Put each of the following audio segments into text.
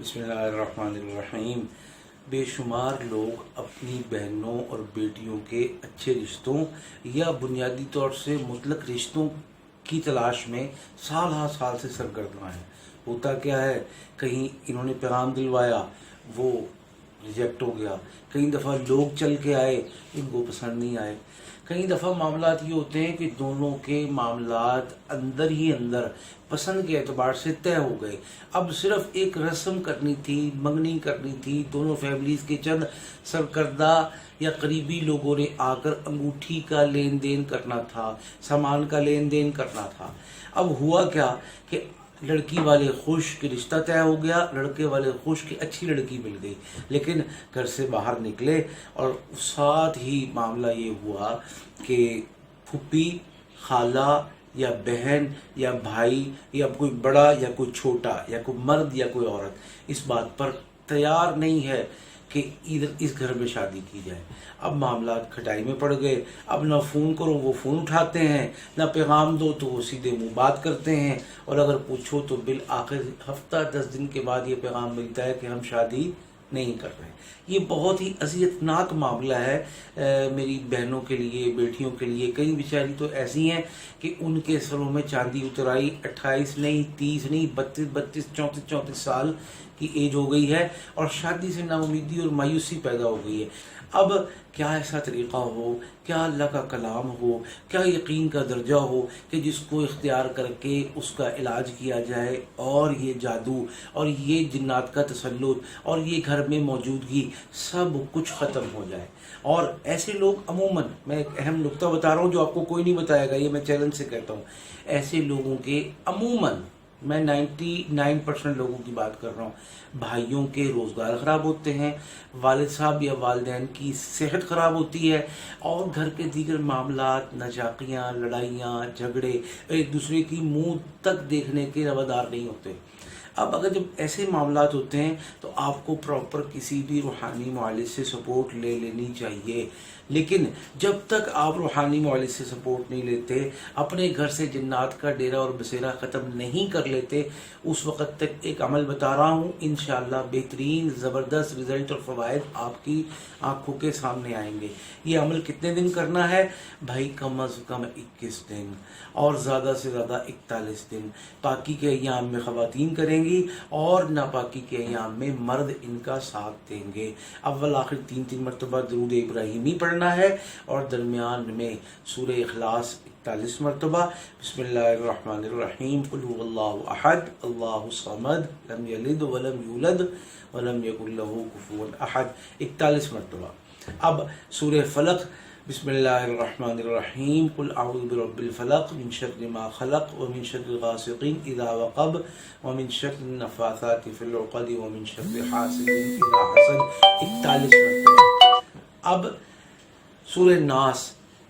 बिस्मिल्लाहिर्रहमानिर्रहीम। बे शुमार लोग अपनी बहनों और बेटियों के अच्छे रिश्तों या बुनियादी तौर से मुतलक रिश्तों की तलाश में साल हर साल से सरगर्म हैं। होता क्या है, कहीं इन्होंने पैगाम दिलवाया, वो रिजेक्ट हो गया। कई दफ़ा लोग चल के आए, इनको पसंद नहीं आए। कई दफ़ा मामलात ये होते हैं कि दोनों के मामलात अंदर ही अंदर पसंद के एतबार से तय हो गए। अब सिर्फ एक रस्म करनी थी, मंगनी करनी थी। दोनों फैमिलीज़ के चंद सरकर्दा या करीबी लोगों ने आकर अंगूठी का लेन देन करना था, सामान का लेन देन करना था। अब हुआ क्या कि लड़की वाले खुश कि रिश्ता तय हो गया, लड़के वाले खुश कि अच्छी लड़की मिल गई। लेकिन घर से बाहर निकले और साथ ही मामला ये हुआ कि फूफी, खाला या बहन या भाई या कोई बड़ा या कोई छोटा या कोई मर्द या कोई औरत इस बात पर तैयार नहीं है कि इधर इस घर में शादी की जाए। अब मामला खटाई में पड़ गए। अब ना फ़ोन करो वो फ़ोन उठाते हैं, ना पैगाम दो तो वो सीधे मुंह बात करते हैं, और अगर पूछो तो बिल आखिर हफ्ता 10 दिन के बाद ये पैगाम मिलता है कि हम शादी नहीं कर रहे। ये बहुत ही अज़ियतनाक मामला है मेरी बहनों के लिए, बेटियों के लिए। कई बेचारी तो ऐसी हैं कि उनके सरों में चांदी उतर आई। 28 नहीं, 30 नहीं, 32, 34 साल की एज हो गई है और शादी से नाउमीदी और मायूसी पैदा हो गई है। अब क्या ऐसा तरीक़ा हो, क्या अल्लाह का कलाम हो, क्या यकीन का दर्जा हो कि जिसको इख्तियार करके उसका इलाज किया जाए और ये जादू और ये जिन्नात का तसल्लुत और ये घर में मौजूदगी सब कुछ ख़त्म हो जाए। और ऐसे लोग अमूमन, मैं एक अहम नुक्ता बता रहा हूँ जो आपको कोई नहीं बताएगा, ये मैं चैलेंज से कहता हूँ, ऐसे लोगों के अमूमन, मैं 99% लोगों की बात कर रहा हूँ, भाइयों के रोज़गार ख़राब होते हैं, वालिद साहब या वालिदैन की सेहत ख़राब होती है, और घर के दीगर मामलात, नजाकियाँ, लड़ाइयाँ, झगड़े, एक दूसरे की मुंह तक देखने के रवादार नहीं होते। अब अगर जब ऐसे मामलात होते हैं तो आपको प्रॉपर किसी भी रूहानी मुआलिज से सपोर्ट ले लेनी चाहिए। लेकिन जब तक आप रूहानी मुआलिज से सपोर्ट नहीं लेते, अपने घर से जिन्नात का डेरा और बसेरा ख़त्म नहीं कर लेते, उस वक़्त तक एक अमल बता रहा हूँ, इंशाअल्लाह बेहतरीन ज़बरदस्त रिज़ल्ट और फ़वाइद आपकी आँखों के सामने आएंगे। ये अमल कितने दिन करना है भाई? कम अज़ कम 21 दिन और ज़्यादा से ज़्यादा 41 दिन। पाकी के अय्याम में ख़वातीन करेंगी और नापाकी के अय्याम में मर्द इनका साथ देंगे। अव्वल आखिर 3 मरतबा दरूद इब्राहिमी पढ़ना है और दरमियान में सूरह इखलास 41 मरतबा। बिस्मिल्लाहिर्रहमानिर्रहीम। कुल हुवल्लाहु अहद अल्लाहु समद लम यलिद वलम यूलद वलम यकुल लहू कुफुवन अहद 41 मरतबा। अब सूरह फलक, बिस्मिल्लाहिर्रहमानिर्रहीम। कुल अऊज़ु बिरब्बिल फलक मिन शर्रि मा खलक व मिन शर्रि गासिकिन इज़ा वक़ब व मिन शर्रि नफ़ासाति फ़िल उक़द व मिन शर्रि हासिदिन इज़ा हसद 41 मरतबा। अब सूरह नास,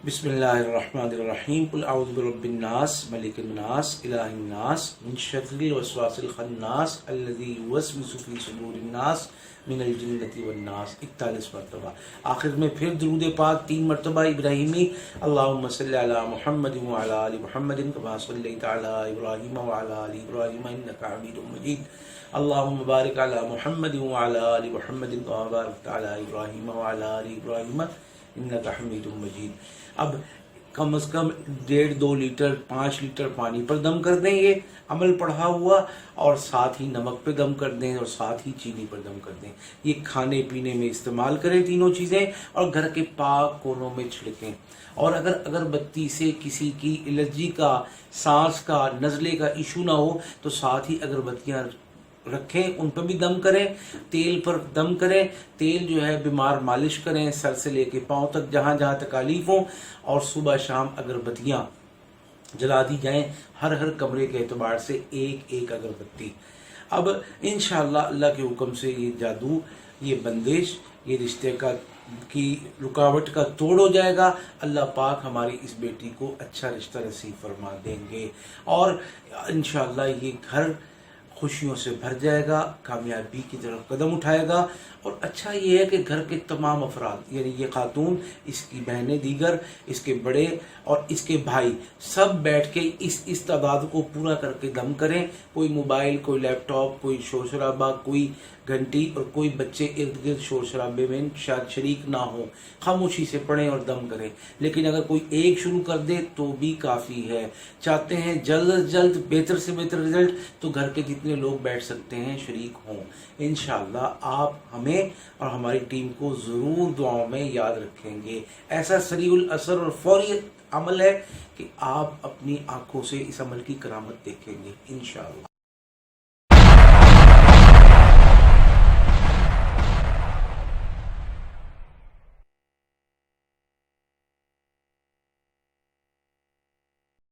बिस्मिल्लाहिर्रहमानिर्रहीम। कुल अऊज़ु बिरब्बिन नास मलिकिन नास इलाहिन नास मिन शर्रिल वस्वासिल खन्नास अल्लज़ी युवस्विसु फ़ी सुदूरिन नास मिनल जिन्नति वन नास 41 मरतबा। आखिर में फिर दुरूद पाक 3 मरतबा इब्राहिमी, अल्लाहुम्मा सल्लि अला मुहम्मद व अला आलि मुहम्मदिन कमा सल्लैता अला इब्राहीम व अला आलि इब्राहीम इन्नका हमीदुम मजीद। अल्लाहुम्मा बारिक अला मुहम्मद व अला आलि मुहम्मदिन कमा बारकता अला इब्राहीम व अला आलि इब्राहीम इन्नका हमीदुम मजीद। अब कम से कम 1.5-2 लीटर 5 लीटर पानी पर दम कर दें, ये अमल पढ़ा हुआ, और साथ ही नमक पे दम कर दें और साथ ही चीनी पर दम कर दें। ये खाने पीने में इस्तेमाल करें तीनों चीज़ें, और घर के पाक कोनों में छिड़कें। और अगर अगरबत्ती से किसी की एलर्जी का, सांस का, नज़ले का इशू ना हो तो साथ ही अगरबत्तियाँ रखें, उन पर भी दम करें, तेल पर दम करें। तेल जो है बीमार मालिश करें, सर से लेके पाँव तक जहाँ जहाँ तकालीफ हो, और सुबह शाम अगरबत्तियाँ जला दी जाएं, हर कमरे के एतबार से एक एक अगरबत्ती। अब इंशाअल्लाह अल्लाह के हुक्म से ये जादू, ये बंदिश, ये रिश्ते का की रुकावट का तोड़ हो जाएगा। अल्लाह पाक हमारी इस बेटी को अच्छा रिश्ता नसीब फरमा देंगे और इंशाअल्लाह ये घर खुशियों से भर जाएगा, कामयाबी की तरफ कदम उठाएगा। और अच्छा ये है कि घर के तमाम अफराद, यानी ये खातून, इसकी बहनें दीगर, इसके बड़े और इसके भाई, सब बैठ के इस तादाद को पूरा करके दम करें। कोई मोबाइल, कोई लैपटॉप, कोई शोर शराबा, कोई घंटी और कोई बच्चे इर्द गिर्द शोर शराबे में शायद शरीक ना हो, खामोशी से पढ़ें और दम करें। लेकिन अगर कोई एक शुरू कर दे तो भी काफ़ी है। चाहते हैं जल्द से जल्द बेहतर से बेहतर रिजल्ट, तो घर के जितने लोग बैठ सकते हैं शरीक हों। इंशाअल्लाह आप हमें और हमारी टीम को ज़रूर दुआओं में याद रखेंगे। ऐसा सरीउल असर और फौरी अमल है कि आप अपनी आंखों से इस अमल की करामत देखेंगे इंशाअल्लाह।